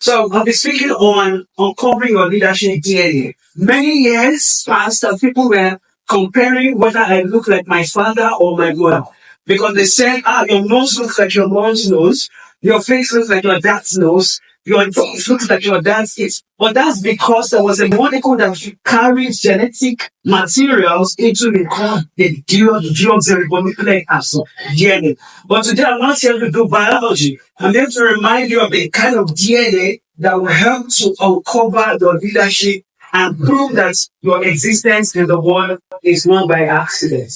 So I'll be speaking on uncovering your leadership DNA. Many years past, people were comparing whether I look like my father or my mother. Because they said, your nose looks like your mom's nose, your face looks like your dad's nose, your teeth looks like your dad's teeth. But that's because there was a molecule that carried genetic materials into the deoxyribonucleic acid, DNA. But today I'm not here to do biology. I'm here to remind you of the kind of DNA that will help to uncover your leadership and prove that your existence in the world is not by accident.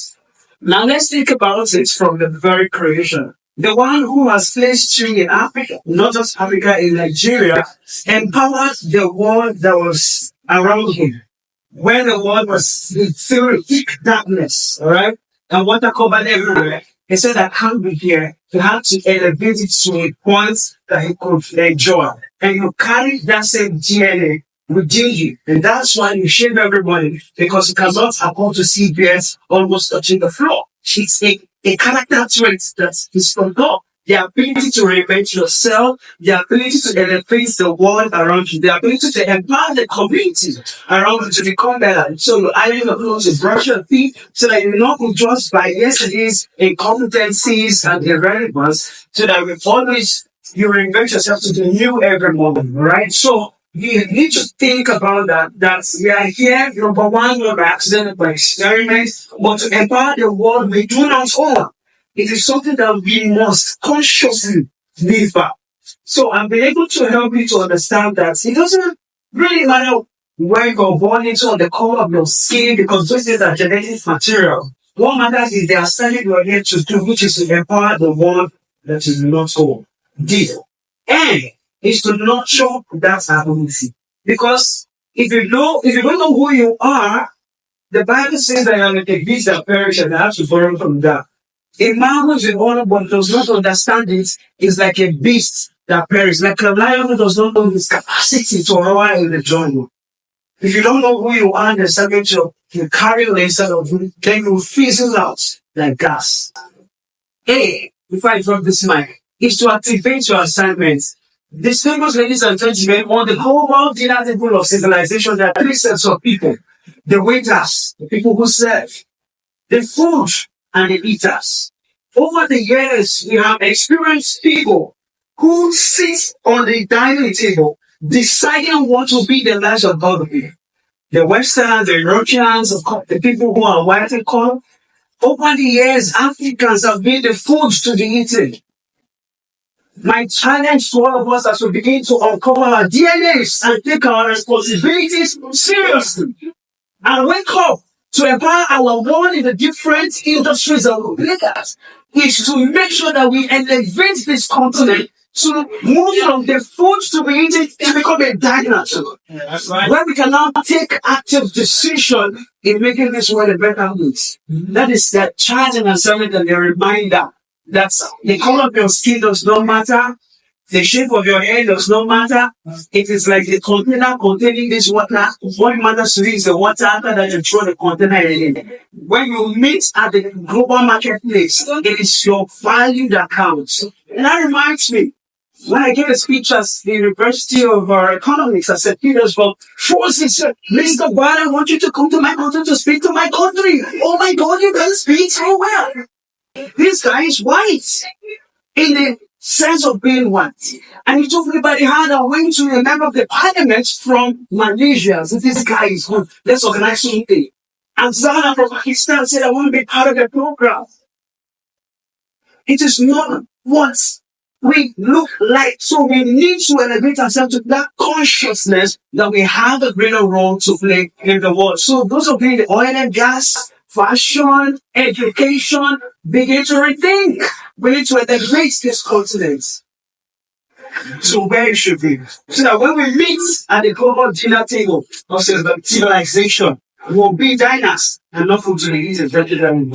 Now let's think about it from the very creation. The one who has placed you in Africa, not just Africa, in Nigeria, empowered the world that was around him. When the world was filled with thick darkness, alright, and water covered everywhere, he said, I can't be here. You have to elevate it to a point that he could enjoy. And you carry that same DNA within you. And that's why you shave everybody, because you cannot afford to see bears almost touching the floor. It's a character trait that is from God. The ability to reinvent yourself, the ability to elevate the world around you, the ability to empower the community around you to become better. So you iron your clothes, you brush your teeth, so that you're not judged by yesterday's incompetencies and irrelevance, so that you reinvent yourself to the new every morning, right? So you need to think about that we are here, number one, not by accident, by experiment, but to empower the world we do not own. It is something that we must consciously live by. So I'm being able to help you to understand that it doesn't really matter where you're born into or the color of your skin, because those things are genetic material. What matters is the assignment you're here to do, which is to empower the world that is not own. And is to nurture that ability. Because if you don't know who you are, the Bible says that you're like a beast that perish and have to borrow from that. A man who is in honor but does not understand it is like a beast that perishes, like a lion who does not know his capacity to roar in the jungle. If you don't know who you are and the subject you carry on inside of you, then you fizzle out like gas. Hey, before I drop this mic, is to activate your assignments. Distinguished ladies and gentlemen, on the global dinner table of civilization, there are three sets of people. The waiters, the people who serve, the food, and the eaters. Over the years, we have experienced people who sit on the dining table deciding what will be the lives of other people. The Westerners, the Europeans, the people who are white and color. Over the years, Africans have been the food to be eaten. My challenge to all of us as we begin to uncover our DNAs and take our responsibilities seriously and wake up to empower our world in the different industries that we look at is to make sure that we elevate this continent to move from the food to be eaten and become a dinosaur. That's right. Where we can now take active decision in making this world a better place. That is the charge and assignment and the reminder that the color of your skin does not matter. The shape of your hair does not matter. It is like the container containing this water. What matters to you is the water after that you throw the container in. When you meet at the global marketplace, it is your value that counts. And that reminds me, when I gave a speech at the University of Economics at St. Petersburg, Forces said, Mr. Guard, I want you to come to my country to speak to my country. Oh my God, you can speak so well. This guy is white in the sense of being white. And he told me about the hand I went to a member of the parliament from Malaysia. So this guy is good. Let's organize something. And Zana from Pakistan said, I want to be part of the program. It is not what we look like. So we need to elevate ourselves to that consciousness that we have a greater role to play in the world. So those of you in the oil and gas, fashion, education, begin to rethink. We need to elevate this continent to where it should be. So that when we meet at the global dinner table of civilization, we will be diners and not food to the eat and vegetarian.